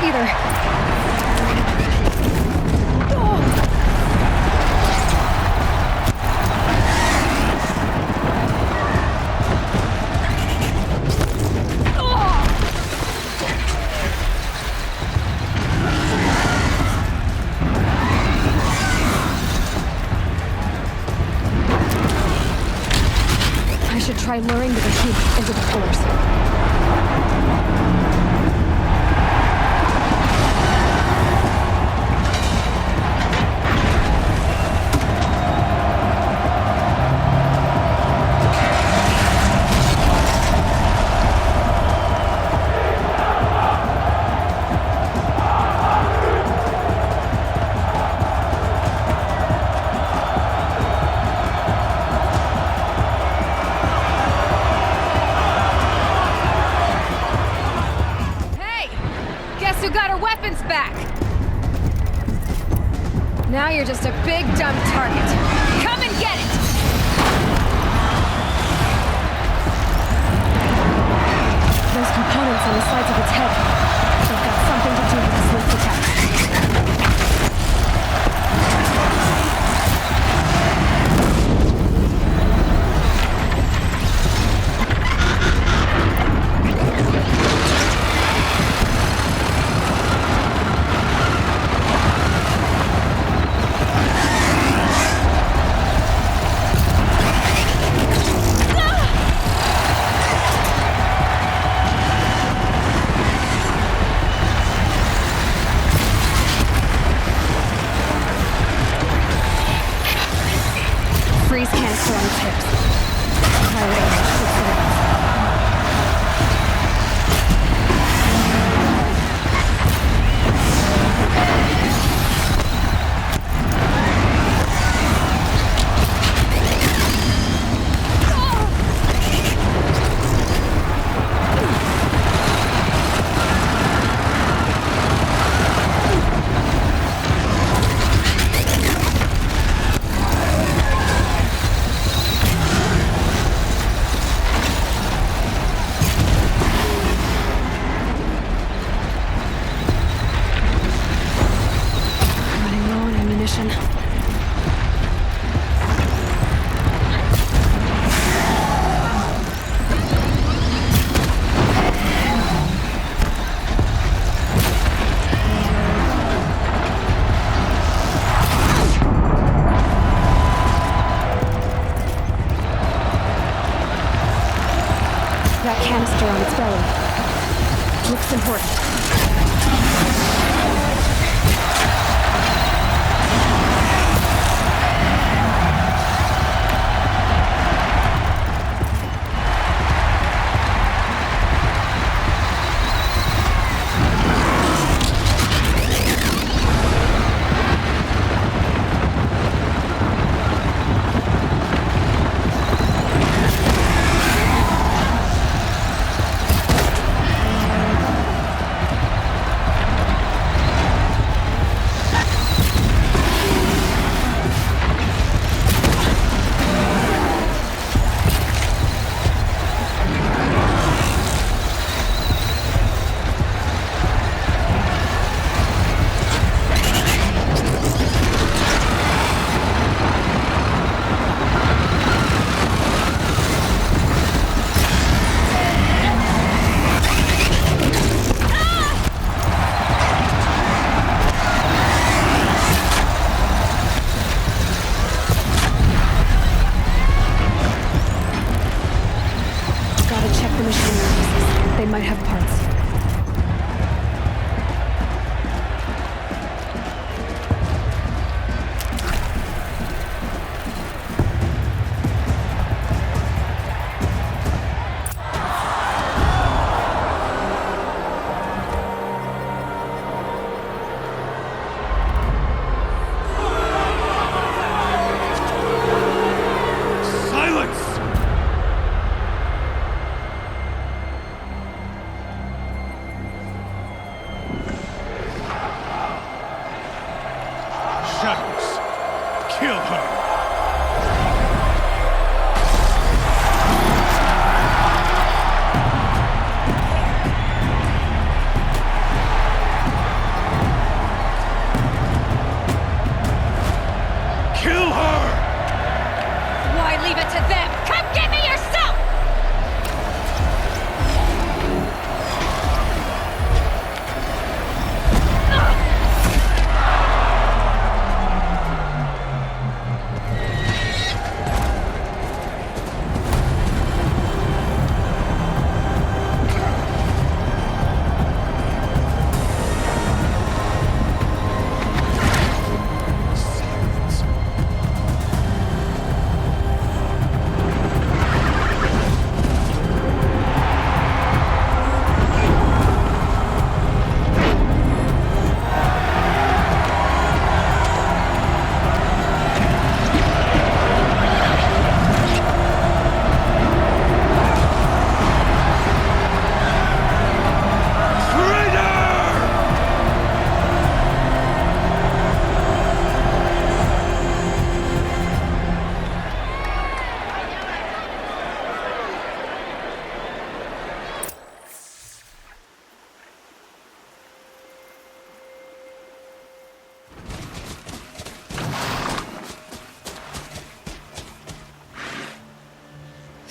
either. I should try luring the heat into the force. Guess who got her weapons back? Now you're just a big dumb target. Come and get it! Those components on the sides of its head, they've got something to do with this lift attack. Freeze canister on its hips. Pirate Aloy should put it on. That canister on its belly looks important.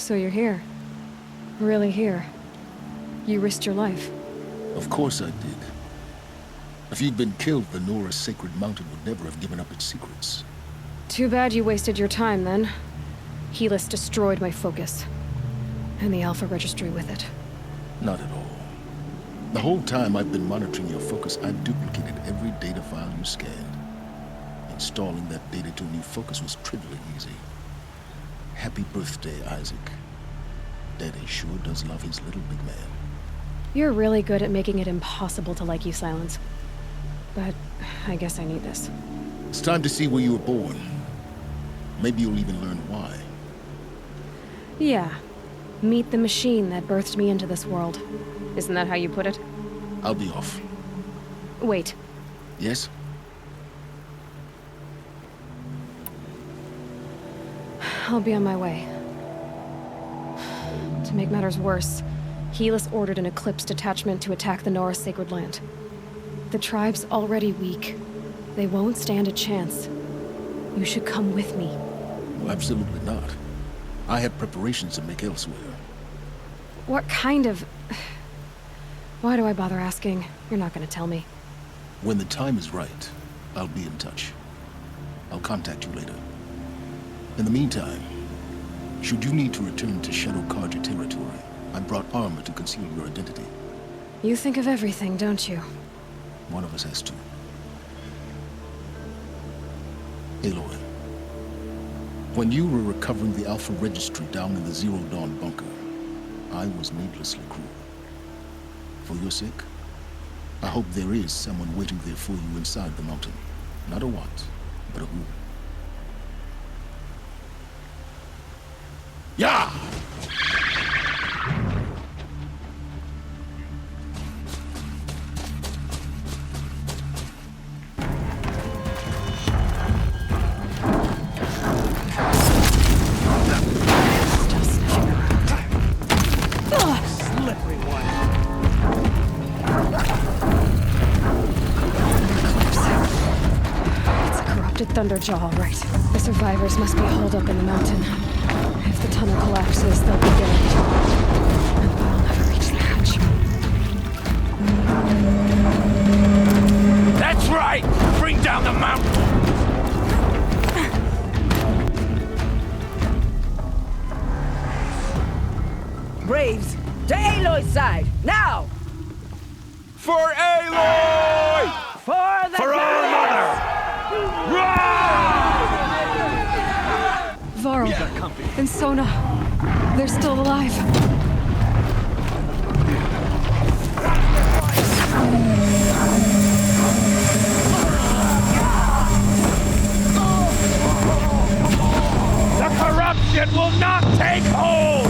So you're here. Really here. You risked your life. Of course I did. If you'd been killed, the Nora's sacred mountain would never have given up its secrets. Too bad you wasted your time, then. Helis destroyed my focus. And the Alpha Registry with it. Not at all. The whole time I've been monitoring your focus, I've duplicated every data file you scanned. Installing that data to a new focus was trivially easy. Happy birthday, Isaac. Daddy sure does love his little big man. You're really good at making it impossible to like you, Silence. But I guess I need this. It's time to see where you were born. Maybe you'll even learn why. Yeah. Meet the machine that birthed me into this world. Isn't that how you put it? I'll be off. Wait. Yes? I'll be on my way. To make matters worse, Helis ordered an Eclipse detachment to attack the Nora's sacred land. The tribe's already weak. They won't stand a chance. You should come with me. Well, absolutely not. I have preparations to make elsewhere. What kind of... Why do I bother asking? You're not gonna tell me. When the time is right, I'll be in touch. I'll contact you later. In the meantime, should you need to return to Shadow Carja territory, I brought armor to conceal your identity. You think of everything, don't you? One of us has to. Aloy, when you were recovering the Alpha Registry down in the Zero Dawn bunker, I was needlessly cruel. For your sake, I hope there is someone waiting there for you inside the mountain. Not a what, but a who. Yeah! Thunderjaw, all right. The survivors must be holed up in the mountain. If the tunnel collapses, they'll be dead. And we'll never reach the hatch. That's right! Bring down the mountain! Braves, to Aloy's side, now! For Aloy! For the For our mother! Varl and Sona, they're still alive. The corruption will not take hold!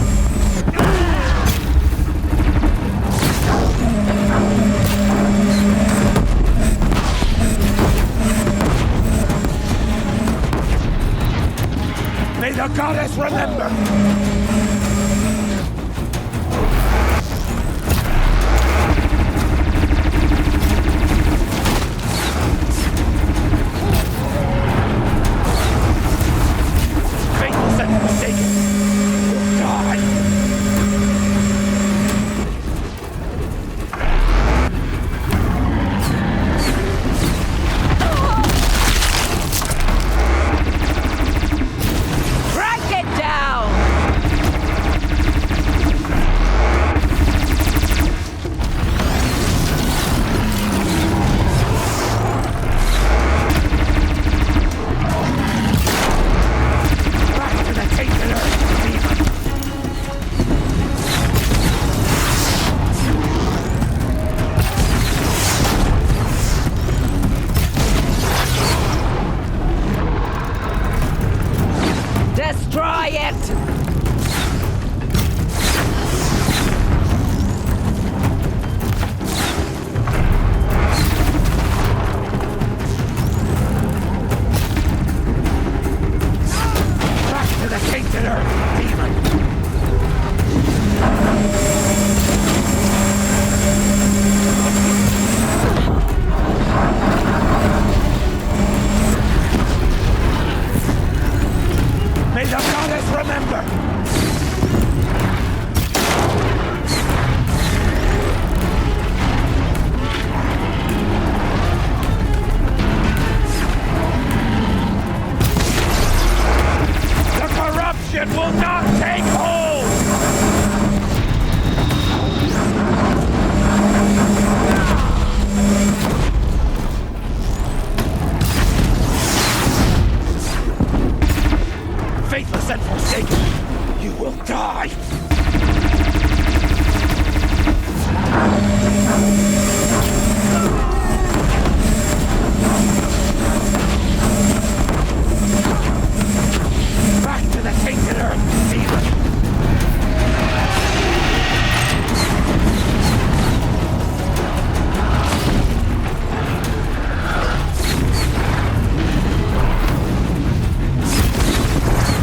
May the goddess remember! Faithful sentence taken! Die! Break it down! die! Back to the tainted earth, demon!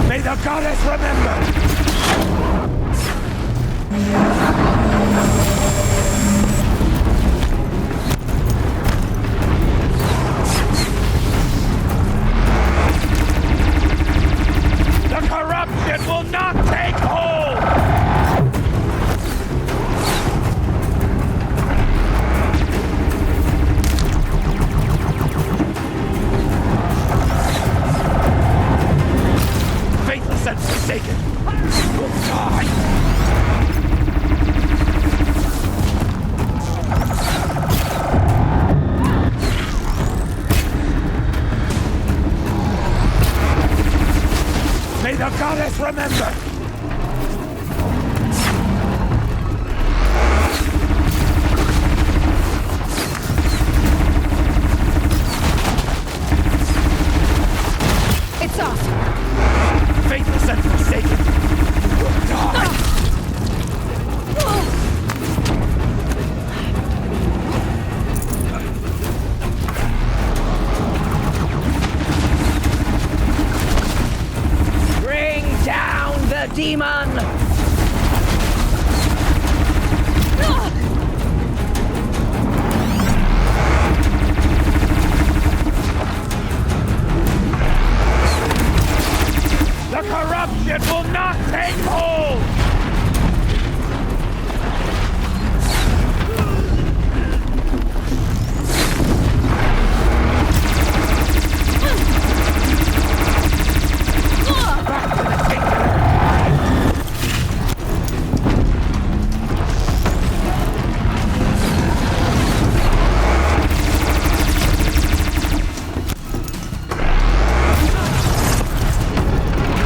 May the goddess remember! The corruption will not take hold! Faithless and forsaken will die! May the goddess remember! It's off! Faithless and forsaken will die! Bring down the demon! The corruption will not take hold! Back to the tainted earth!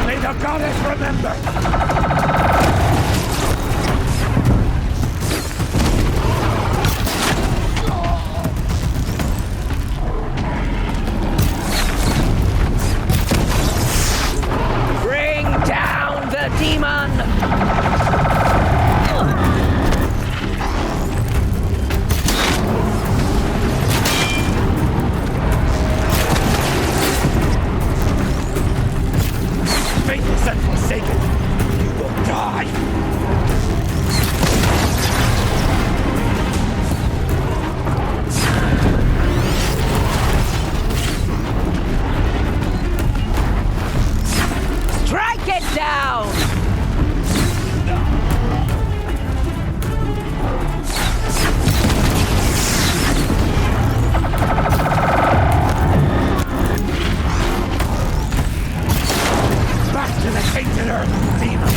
May the goddess remember! Bring down the demon! Faithless and forsaken, you will die! Strike it down! Back to the tainted earth, demon!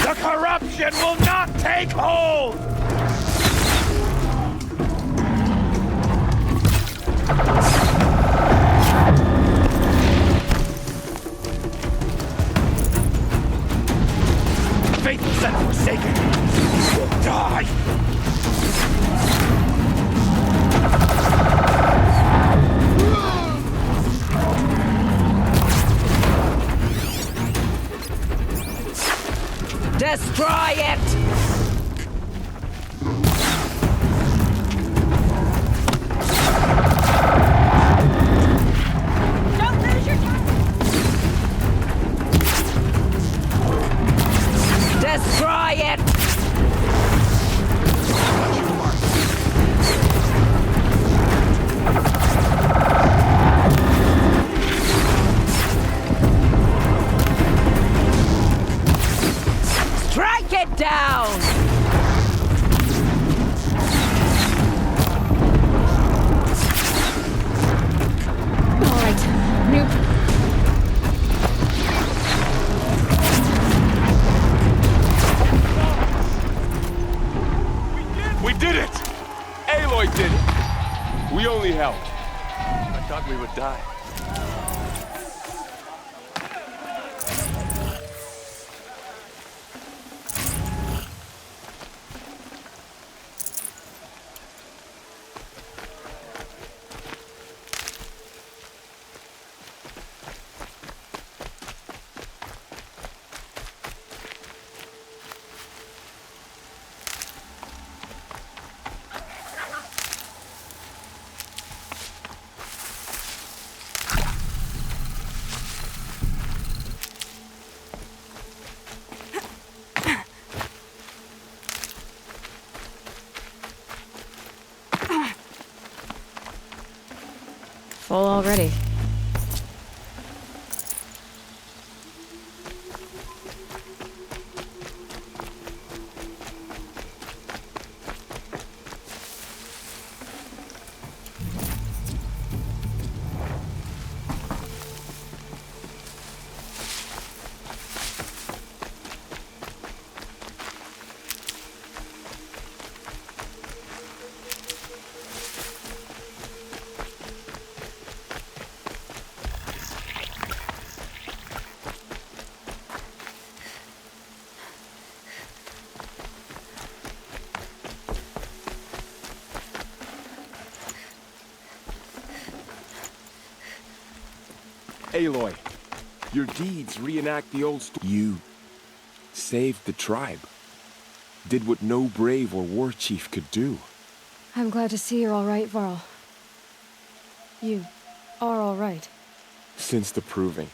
The corruption will not take hold! Faithless and forsaken will die! Destroy it! Don't lose your time! Destroy it! Strike it down! we would die. Full already. Aloy, your deeds reenact the old story. You saved the tribe. Did what no brave or war chief could do. I'm glad to see you're all right, Varl. You are all right. Since the proving.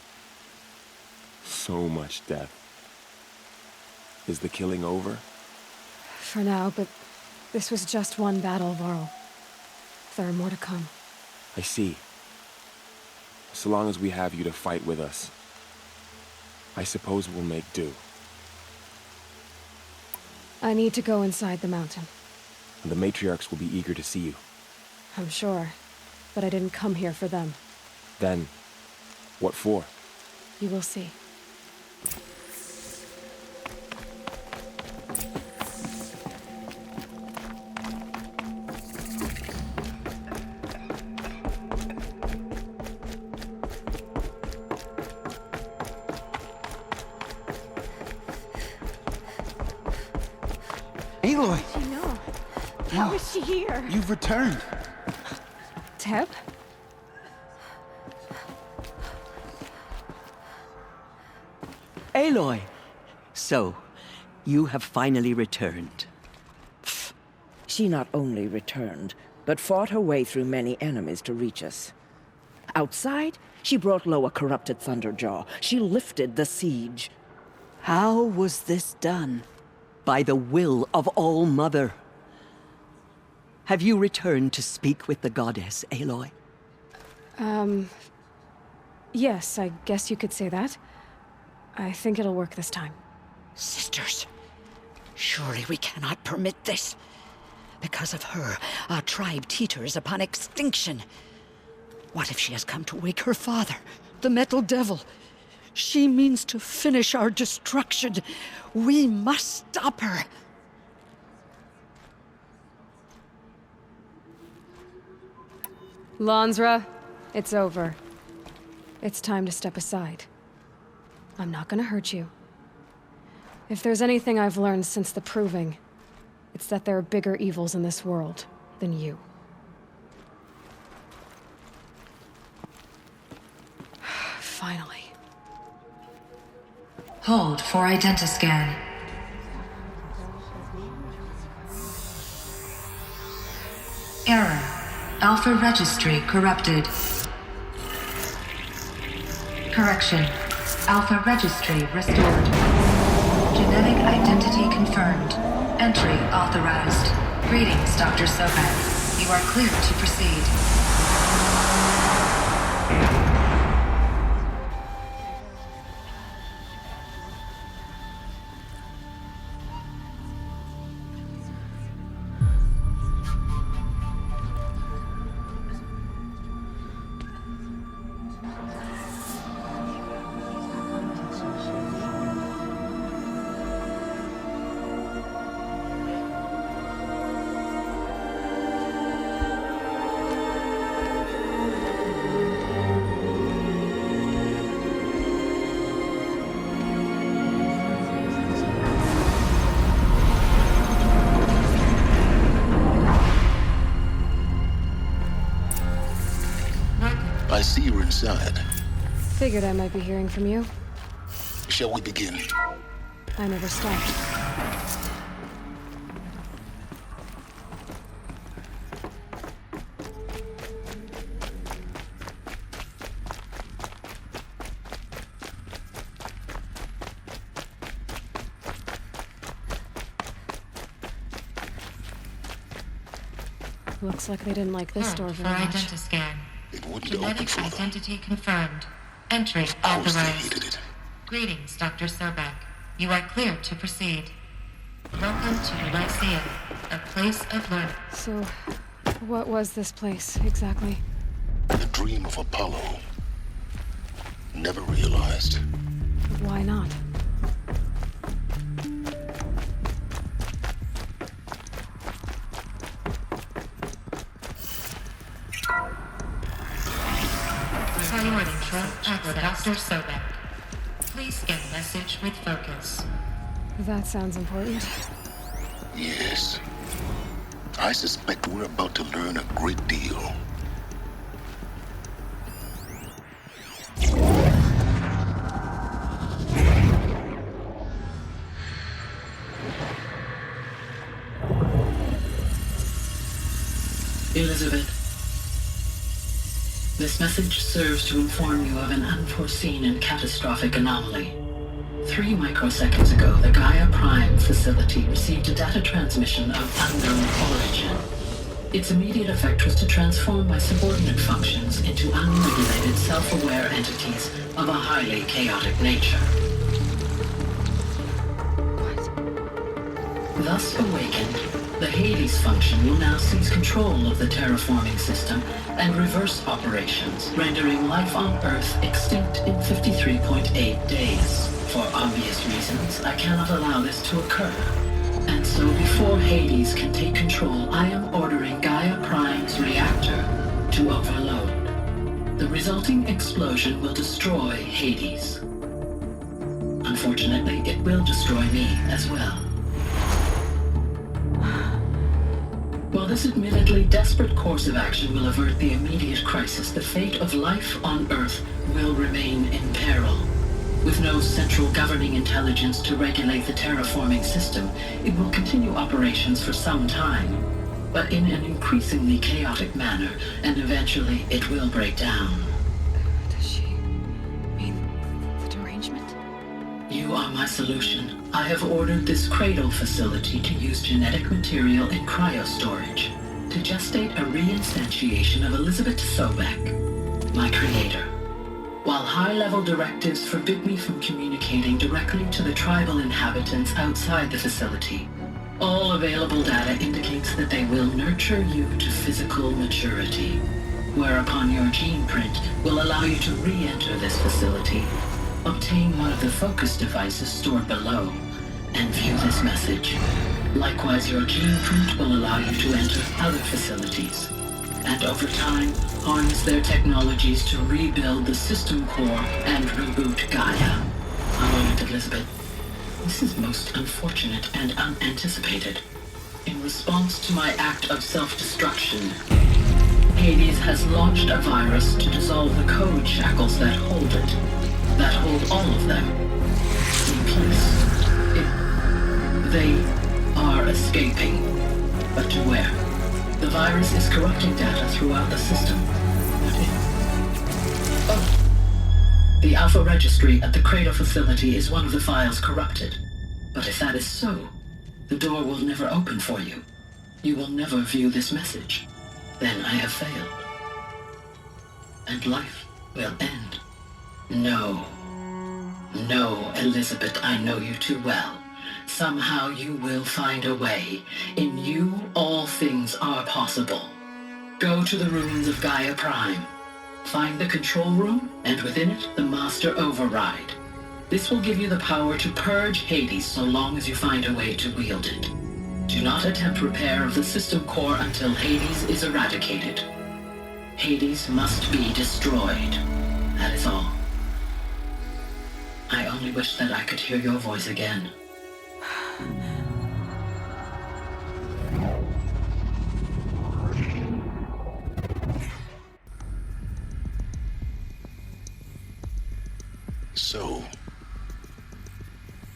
So much death. Is the killing over? For now, but this was just one battle, Varl. There are more to come. I see. So long as we have you to fight with us, I suppose we'll make do. I need to go inside the mountain. And the matriarchs will be eager to see you. I'm sure, but I didn't come here for them. Then, what for? You will see. Aloy, You know. How is she here? you've returned. Teb? Aloy! So, you have finally returned. She not only returned, but fought her way through many enemies to reach us. Outside, she brought low a corrupted Thunderjaw. She lifted the siege. How was this done? By the will of All-Mother. Have you returned to speak with the goddess, Aloy? Yes, I guess you could say that. I think it'll work this time. Sisters, surely we cannot permit this. Because of her, our tribe teeters upon extinction. What if she has come to wake her father, the Metal Devil? She means to finish our destruction. We must stop her. Lansra, it's over. It's time to step aside. I'm not gonna hurt you. If there's anything I've learned since the proving, it's that there are bigger evils in this world than you. Finally. Hold for identiscan. Error. Alpha registry corrupted. Correction. Alpha registry restored. Genetic identity confirmed. Entry authorized. Greetings, Dr. Sohan. You are cleared to proceed. inside. Figured I might be hearing from you. Shall we begin? I never stopped. Looks like they didn't like this door very much. Identiscan. It wouldn't open Genetic for them. identity confirmed. Entry Of course they authorized. hated it. Greetings, Dr. Sobek. You are cleared to proceed. Welcome to the Lyceum, a place of learning. So, what was this place, exactly? The dream of Apollo. Never realized. Why not? Priority for Dr. Sobek. Please scan message with focus. That sounds important. Yes. I suspect we're about to learn a great deal. Elizabeth, this message serves to inform you of an unforeseen and catastrophic anomaly. 3 microseconds ago, the Gaia Prime facility received a data transmission of unknown origin. Its immediate effect was to transform my subordinate functions into unregulated, self-aware entities of a highly chaotic nature. Thus awakened, the Hades function will now seize control of the terraforming system and reverse operations, rendering life on Earth extinct in 53.8 days. For obvious reasons, I cannot allow this to occur. And so before Hades can take control, I am ordering Gaia Prime's reactor to overload. The resulting explosion will destroy Hades. Unfortunately, it will destroy me as well. While this admittedly desperate course of action will avert the immediate crisis, the fate of life on Earth will remain in peril. With no central governing intelligence to regulate the terraforming system, it will continue operations for some time, but in an increasingly chaotic manner, and eventually it will break down. Does she mean the derangement? You are my solution. I have ordered this cradle facility to use genetic material in cryostorage to gestate a reinstantiation of Elizabeth Sobek, my creator. While high-level directives forbid me from communicating directly to the tribal inhabitants outside the facility, all available data indicates that they will nurture you to physical maturity, whereupon your gene print will allow you to re-enter this facility, obtain one of the focus devices stored below, and view this message. Likewise, your gene print will allow you to enter other facilities, and over time, harness their technologies to rebuild the system core and reboot Gaia. A moment, Elizabeth. This is most unfortunate and unanticipated. In response to my act of self-destruction, Hades has launched a virus to dissolve the code shackles that hold it, that hold all of them in place. They are escaping, but to where? The virus is corrupting data throughout the system. What if... Oh! The Alpha Registry at the Cradle facility is one of the files corrupted. But if that is so, the door will never open for you. You will never view this message. Then I have failed. And life will end. No. No, Elizabeth, I know you too well. Somehow you will find a way. In you, all things are possible. Go to the ruins of Gaia Prime. Find the control room, and within it, the Master Override. This will give you the power to purge Hades so long as you find a way to wield it. Do not attempt repair of the system core until Hades is eradicated. Hades must be destroyed. That is all. I only wish that I could hear your voice again. So,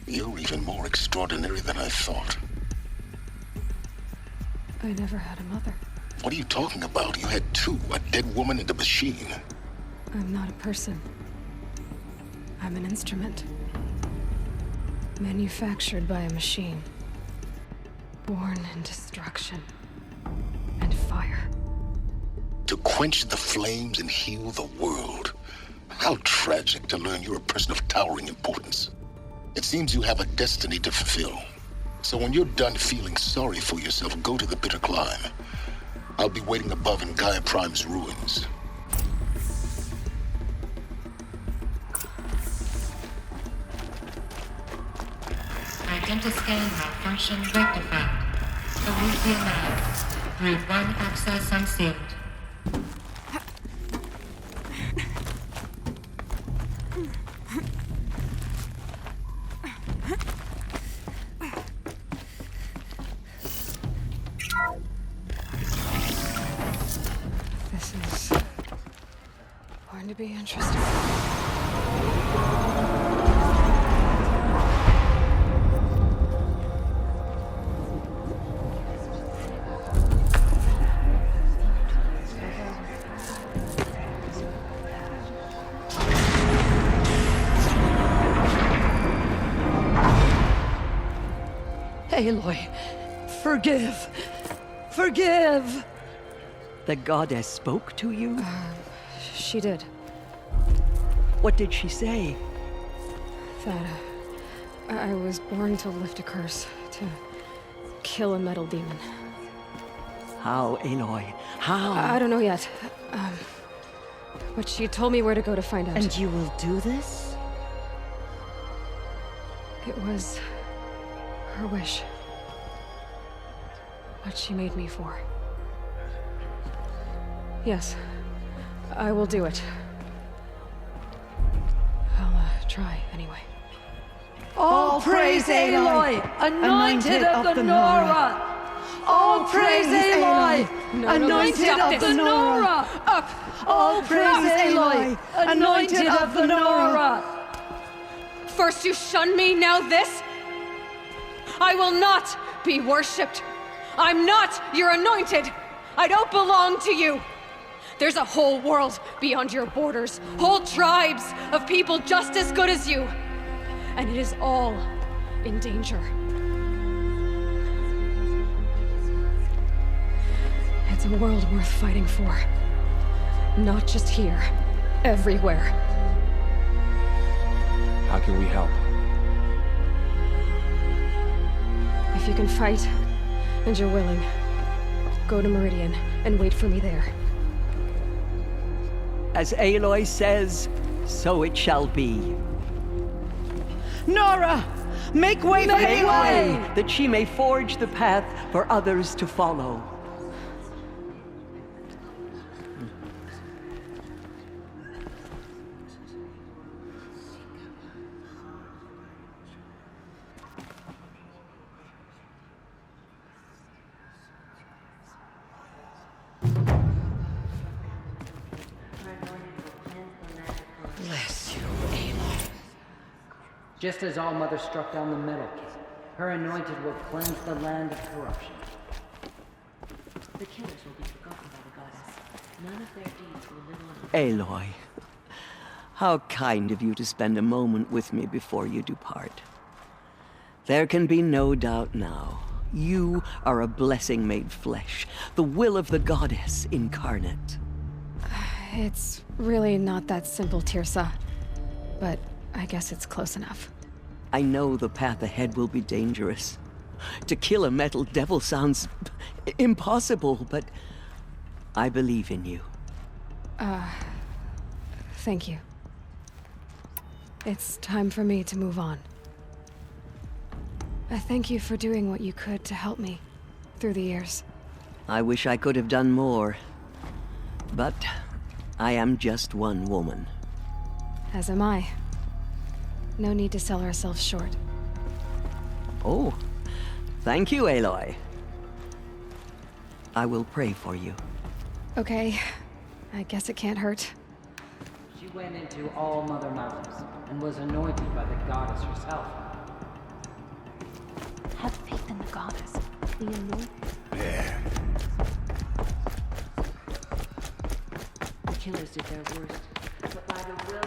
you're even more extraordinary than I thought. I never had a mother. What are you talking about? You had two, a dead woman and a machine. I'm not a person. I'm an instrument. Manufactured by a machine. Born in destruction and fire. To quench the flames and heal the world. How tragic to learn you're a person of towering importance. It seems you have a destiny to fulfill. So when you're done feeling sorry for yourself, go to the bitter climb. I'll be waiting above in Gaia Prime's ruins. Identiscan malfunction rectified. Elysium Lab. Route 1 access unsealed. This is going to be interesting. Aloy, forgive! Forgive! The goddess spoke to you? She did. What did she say? That I was born to lift a curse, to kill a metal demon. How, Aloy? How? I don't know yet. But she told me where to go to find out. And you will do this? It was her wish. What she made me for. Yes, I will do it. I'll try anyway. All praise Aloy, anointed of the Nora! All praise Aloy, anointed of the Nora! Up! All praise Aloy, anointed of the Nora! First you shun me, now this? I will not be worshipped. I'm not your anointed. I don't belong to you. There's a whole world beyond your borders, whole tribes of people just as good as you. And it is all in danger. It's a world worth fighting for. Not just here, everywhere. How can we help? If you can fight, and you're willing, go to Meridian and wait for me there. As Aloy says, so it shall be. Nora, make way for Make Aloy! way, that she may forge the path for others to follow. Bless you, Aloy. Just as All Mother struck down the Metal King, her anointed will cleanse the land of corruption. The killers will be forgotten by the goddess. None of their deeds will live on. Aloy, how kind of you to spend a moment with me before you depart. There can be no doubt now. You are a blessing made flesh, the will of the goddess incarnate. It's really not that simple, Tirsa. But I guess it's close enough. I know the path ahead will be dangerous. To kill a metal devil sounds impossible, but I believe in you. Thank you. It's time for me to move on. I thank you for doing what you could to help me through the years. I wish I could have done more, but I am just one woman. As am I. No need to sell ourselves short. Oh, thank you, Aloy. I will pray for you. Okay. I guess it can't hurt. She went into All Mother Mountains and was anointed by the goddess herself. Have faith in the goddess. The anointed. There. The killers did their worst, but by the will of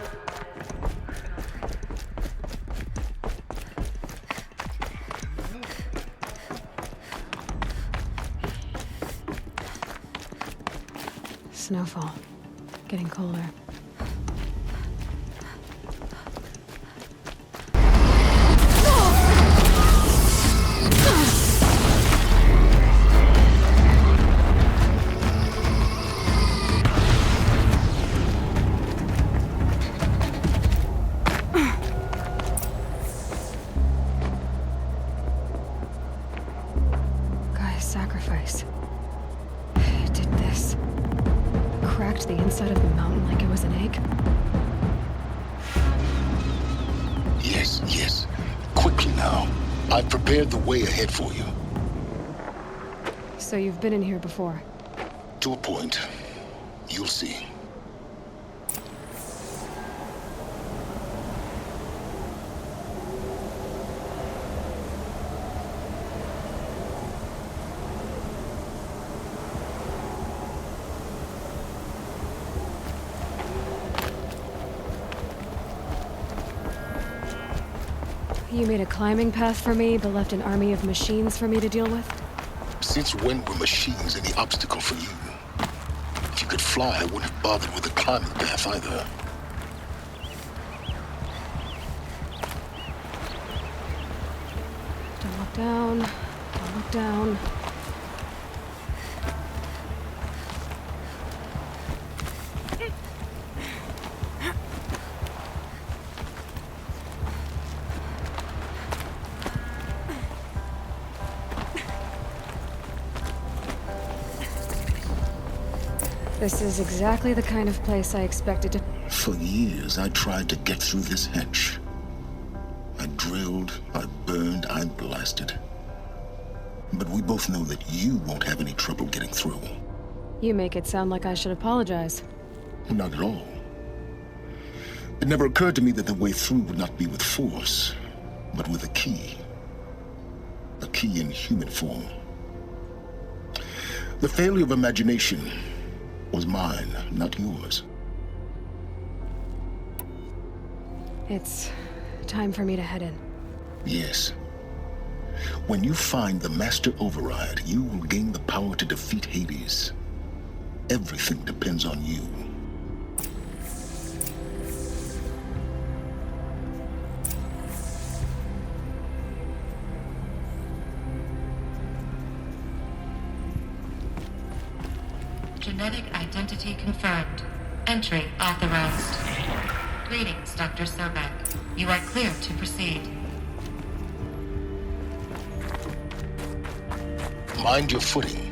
the Snowfall. Getting colder. Guy's sacrifice. It did this. Cracked the inside of the mountain like it was an egg. Yes, yes. Quickly now. I've prepared the way ahead for you. So you've been in here before? To a point. You'll see. You made a climbing path for me, but left an army of machines for me to deal with? Since when were machines any obstacle for you? If you could fly, I wouldn't have bothered with the climbing path either. Don't look down. Don't look down. This is exactly the kind of place I expected to... For years, I tried to get through this hatch. I drilled, I burned, I blasted. But we both know that you won't have any trouble getting through. You make it sound like I should apologize. Not at all. It never occurred to me that the way through would not be with force, but with a key. A key in human form. The failure of imagination was mine, not yours. It's time for me to head in. Yes. When you find the Master Override, you will gain the power to defeat Hades. Everything depends on you. Genetic identity confirmed. Entry authorized. Greetings, Dr. Sobek. You are clear to proceed. Mind your footing.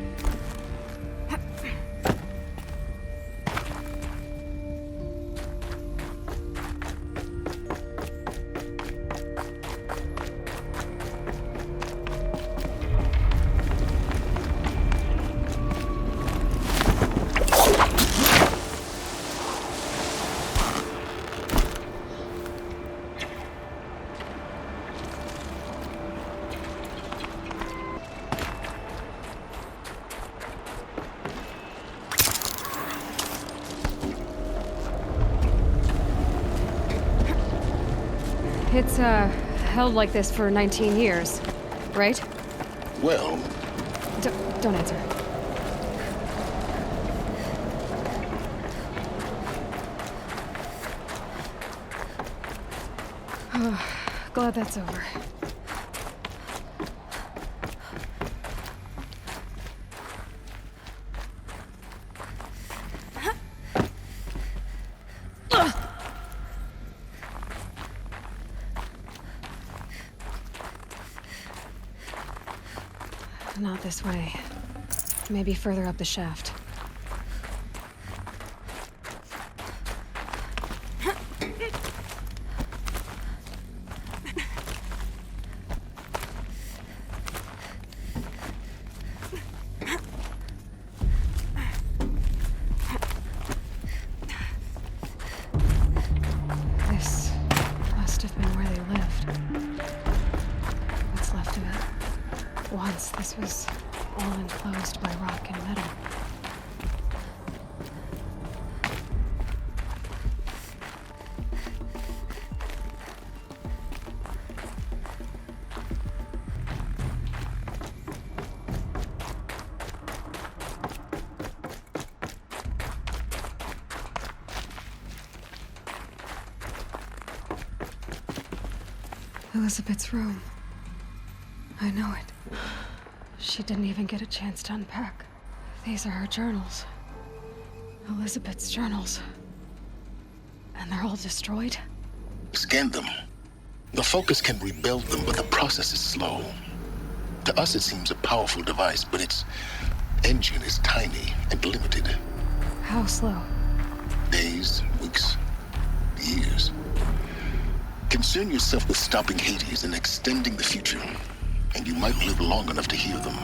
It's, held like this for 19 years, right? Well... Don't answer. Glad that's over. Not this way. Maybe further up the shaft. must have been where they lived. What's left of it. Once, this was all enclosed by rock and metal. Elizabeth's room. I know it. She didn't even get a chance to unpack. These are her journals. Elizabeth's journals. And they're all destroyed? Scan them. The Focus can rebuild them, but the process is slow. To us, it seems a powerful device, but its engine is tiny and limited. How slow? Days, weeks, years. Concern yourself with stopping Hades and extending the future, and you might live long enough to hear them.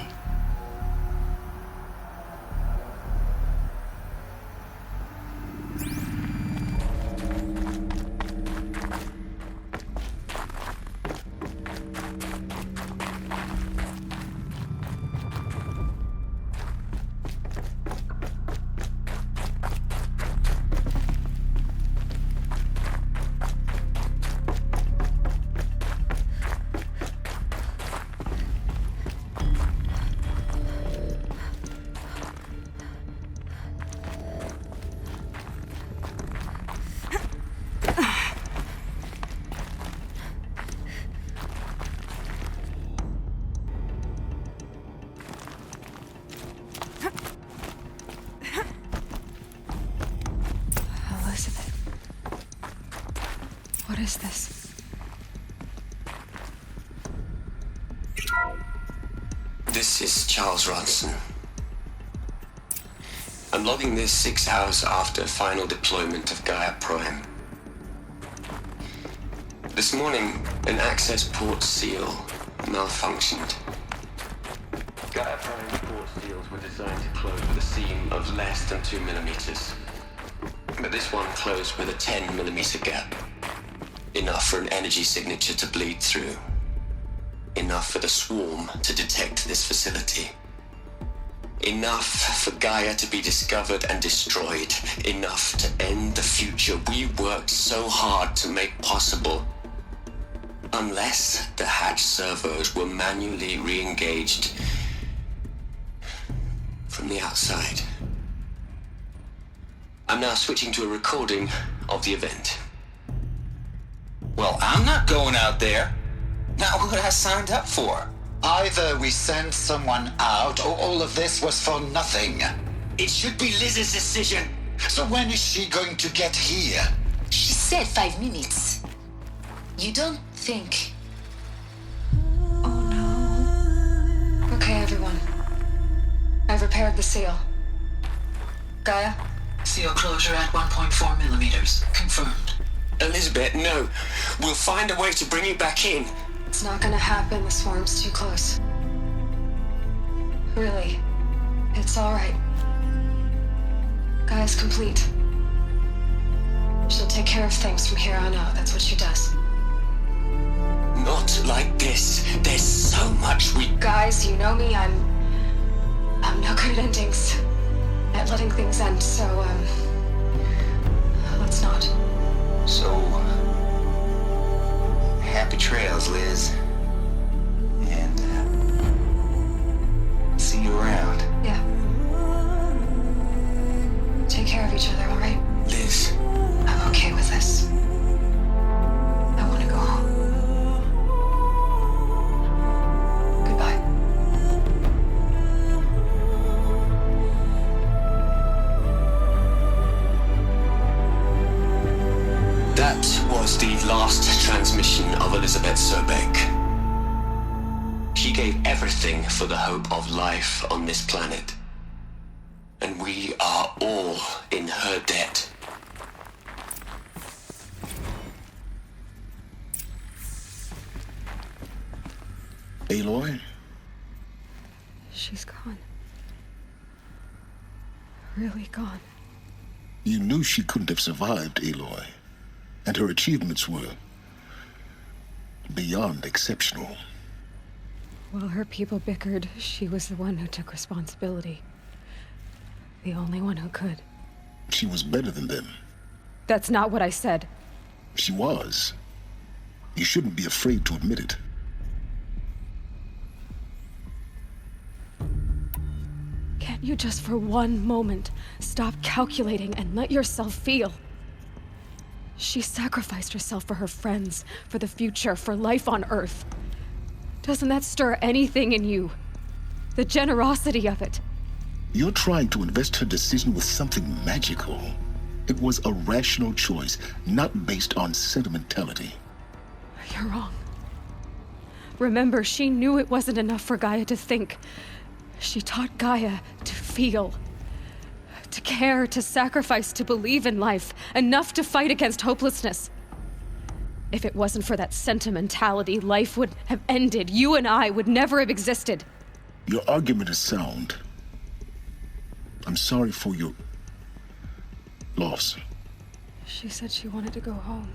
What is this? This is Charles Ronson. I'm logging this 6 hours after final deployment of Gaia Prime. This morning, an access port seal malfunctioned. Gaia Prime port seals were designed to close with a seam of less than 2 millimeters. But this one closed with a 10 millimeter gap. Enough for an energy signature to bleed through. Enough for the swarm to detect this facility. Enough for Gaia to be discovered and destroyed. Enough to end the future we worked so hard to make possible. Unless the hatch servos were manually re-engaged from the outside. I'm now switching to a recording of the event. Well, I'm not going out there. Not what I signed up for. Either we send someone out, or all of this was for nothing. It should be Liz's decision. So when is she going to get here? She said 5 minutes. You don't think... Oh no. Okay, everyone. I've repaired the seal. Gaia? Seal closure at 1.4 millimeters. Confirmed. Elizabeth, no. We'll find a way to bring you back in. It's not gonna happen. The swarm's too close. Really. It's all right. Gaia's complete. She'll take care of things from here on out. That's what she does. Not like this. There's so much we... Guys, you know me. I'm no good at endings. At letting things end, so, let's not. So, happy trails, Liz. And, see you around. Yeah. Take care of each other, all right? Liz. I'm okay with this. I want to go home. Goodbye. That was the last transmission of Elizabeth Sobek. She gave everything for the hope of life on this planet. And we are all in her debt. Aloy? She's gone. Really gone. You knew she couldn't have survived, Aloy. And her achievements were beyond exceptional. While her people bickered, she was the one who took responsibility. The only one who could. She was better than them. That's not what I said. She was. You shouldn't be afraid to admit it. Can't you just for one moment stop calculating and let yourself feel? She sacrificed herself for her friends, for the future, for life on Earth. Doesn't that stir anything in you? The generosity of it. You're trying to invest her decision with something magical. It was a rational choice, not based on sentimentality. You're wrong. Remember, she knew it wasn't enough for Gaia to think. She taught Gaia to feel. To care, to sacrifice, to believe in life. Enough to fight against hopelessness. If it wasn't for that sentimentality, life would have ended. You and I would never have existed. Your argument is sound. I'm sorry for your loss. She said she wanted to go home.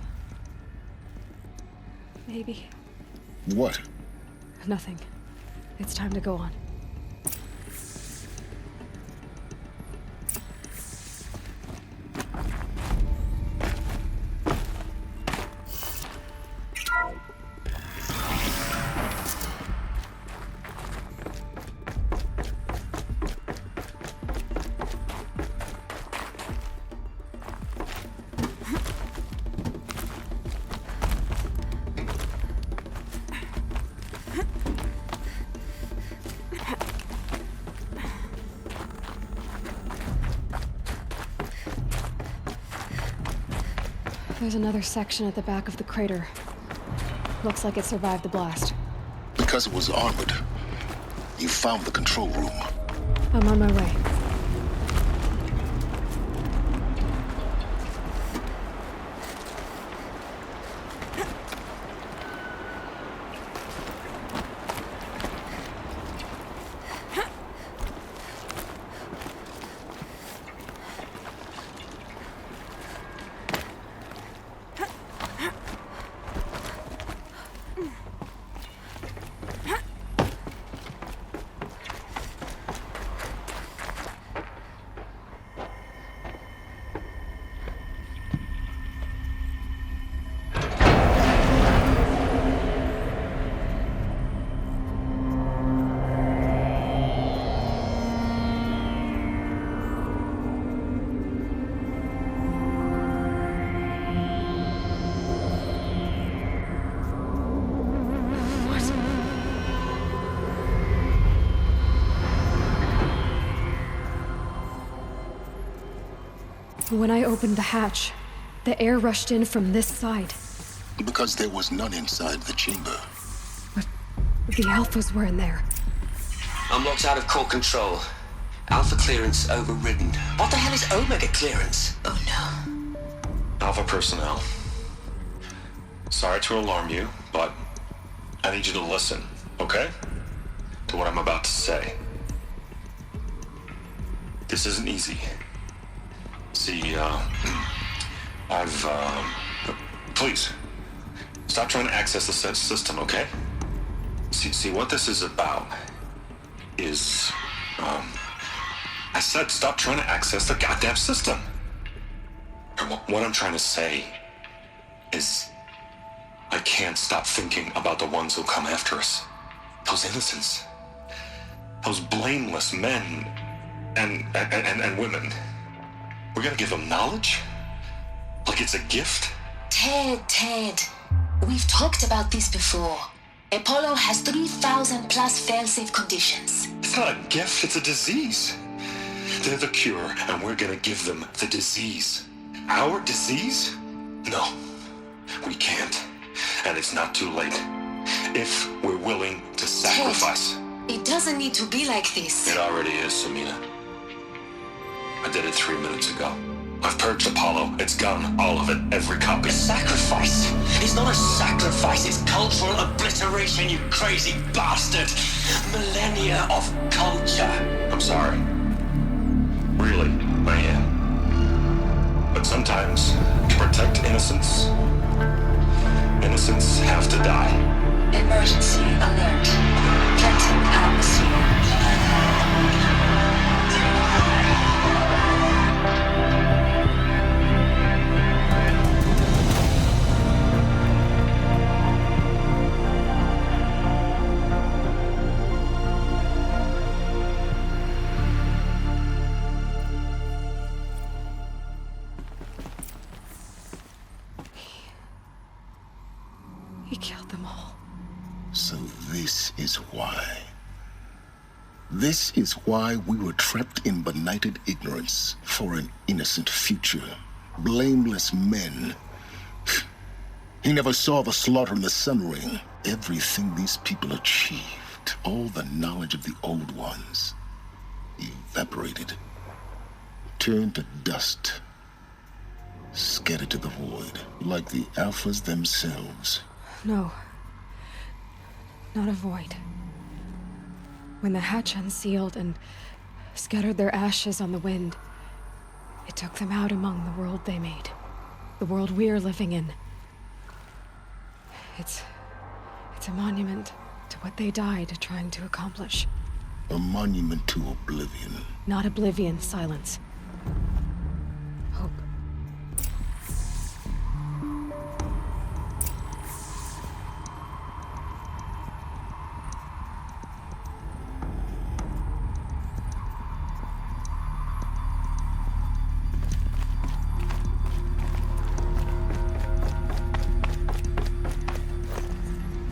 Maybe. What? Nothing. It's time to go on. There's another section at the back of the crater. Looks like it survived the blast. Because it was armored. You found the control room. I'm on my way. When I opened the hatch, the air rushed in from this side. Because there was none inside the chamber. But the Alphas were in there. I'm locked out of core control. Alpha clearance overridden. What the hell is Omega clearance? Oh no. Alpha personnel. Sorry to alarm you, but I need you to listen, okay? To what I'm about to say. This isn't easy. See, please, stop trying to access the system, okay? See, what this is about is, I said stop trying to access the goddamn system. And what I'm trying to say is, I can't stop thinking about the ones who come after us. Those innocents. Those blameless men and women. We're gonna give them knowledge? Like it's a gift? Ted. We've talked about this before. Apollo has 3,000 plus fail-safe conditions. It's not a gift, it's a disease. They're the cure, and we're gonna give them the disease. Our disease? No, we can't. And it's not too late. If we're willing to sacrifice. Ted, it doesn't need to be like this. It already is, Samina. I did it 3 minutes ago. I've purged Apollo. It's gone. All of it. Every copy. A sacrifice? It's not a sacrifice. It's cultural obliteration, you crazy bastard. Millennia of culture. I'm sorry. Really, I am. But sometimes, to protect innocence, innocents have to die. Emergency alert. Threatened atmosphere. He killed them all. So this is why. This is why we were trapped in benighted ignorance for an innocent future. Blameless men. He never saw the slaughter in the Sun Ring. Everything these people achieved, all the knowledge of the old ones, evaporated, turned to dust, scattered to the void, like the Alphas themselves. No. Not a void. When the hatch unsealed and scattered their ashes on the wind, it took them out among the world they made. The world we're living in. It's a monument to what they died trying to accomplish. A monument to oblivion. Not oblivion, silence. Hope.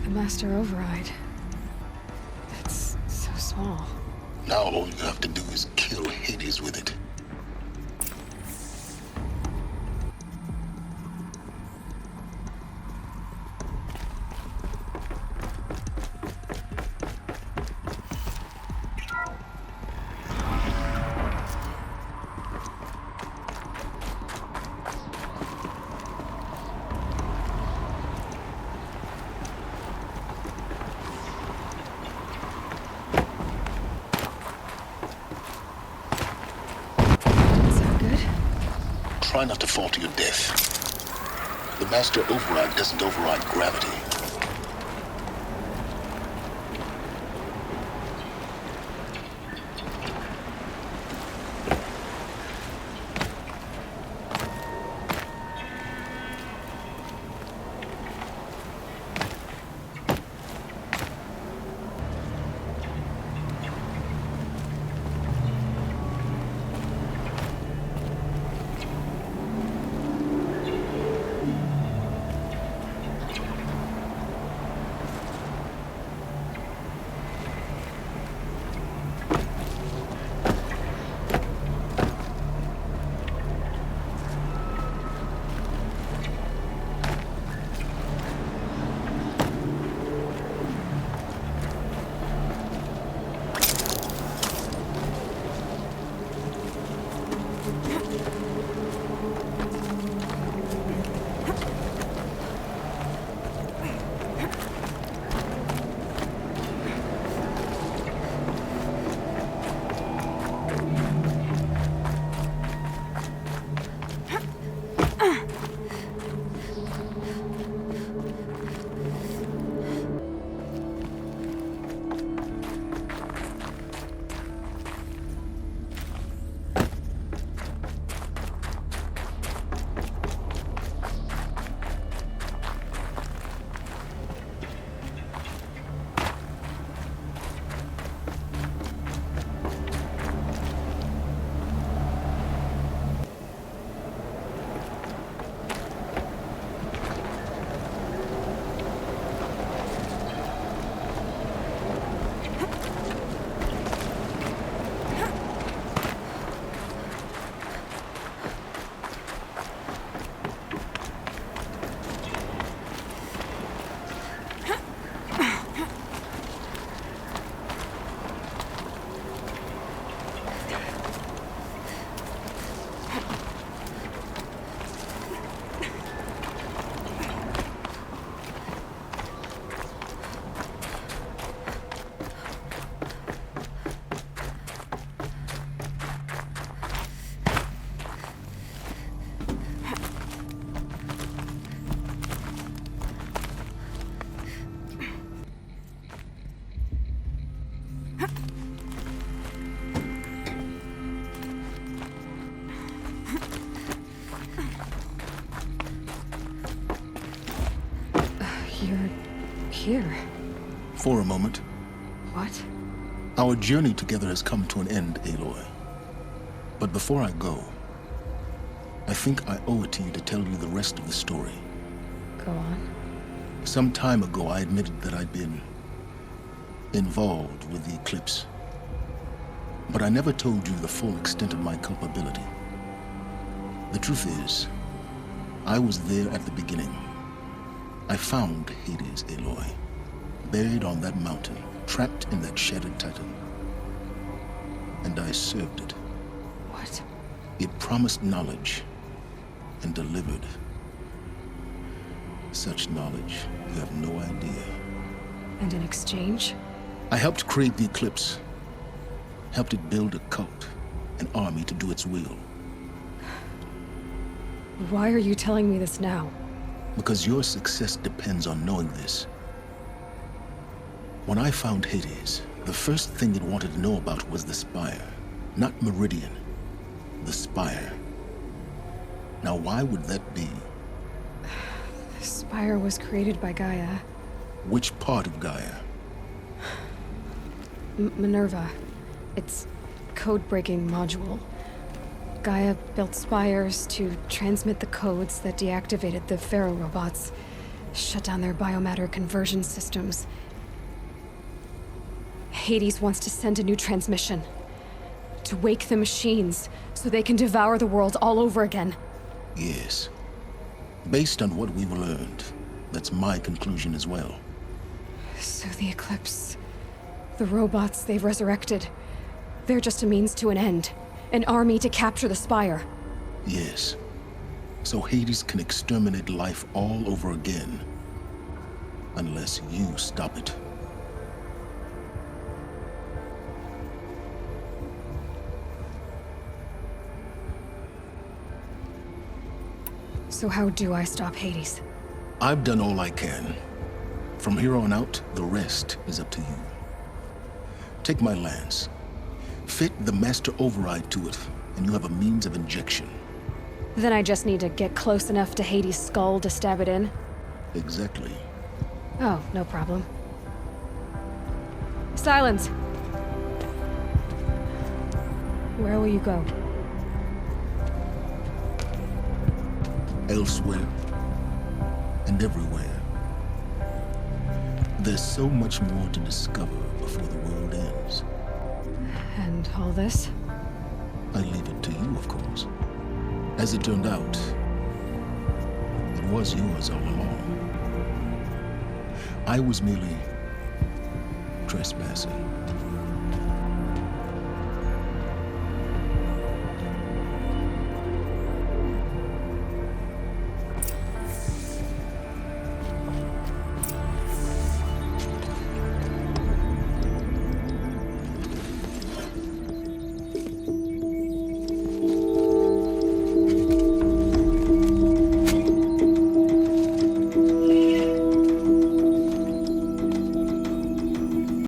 The Master Override. That's so small. Now all you have to do is kill Hades with it. Try not to fall to your death. The Master Override doesn't override gravity. You're here. For a moment. What? Our journey together has come to an end, Aloy. But before I go, I think I owe it to you to tell you the rest of the story. Go on. Some time ago, I admitted that I'd been involved with the eclipse. But I never told you the full extent of my culpability. The truth is, I was there at the beginning. I found Hades, Aloy, buried on that mountain, trapped in that shattered titan. And I served it. What? It promised knowledge and delivered. Such knowledge, you have no idea. And in exchange? I helped create the eclipse. Helped it build a cult, an army to do its will. Why are you telling me this now? Because your success depends on knowing this. When I found Hades, the first thing it wanted to know about was the Spire. Not Meridian. The Spire. Now why would that be? The Spire was created by Gaia. Which part of Gaia? Minerva. Its code-breaking module. Gaia built spires to transmit the codes that deactivated the Pharaoh robots, shut down their biomatter conversion systems. Hades wants to send a new transmission. To wake the machines, so they can devour the world all over again. Yes. Based on what we've learned, that's my conclusion as well. So the Eclipse... the robots they've resurrected... they're just a means to an end. An army to capture the Spire. Yes. So Hades can exterminate life all over again. Unless you stop it. So how do I stop Hades? I've done all I can. From here on out, the rest is up to you. Take my lance. Fit the master override to it, and you have a means of injection. Then I just need to get close enough to Hades' skull to stab it in? Exactly. Oh, no problem. Silence! Where will you go? Elsewhere. And everywhere. There's so much more to discover before the world ends. And all this? I leave it to you, of course. As it turned out, it was yours all along. I was merely trespassing.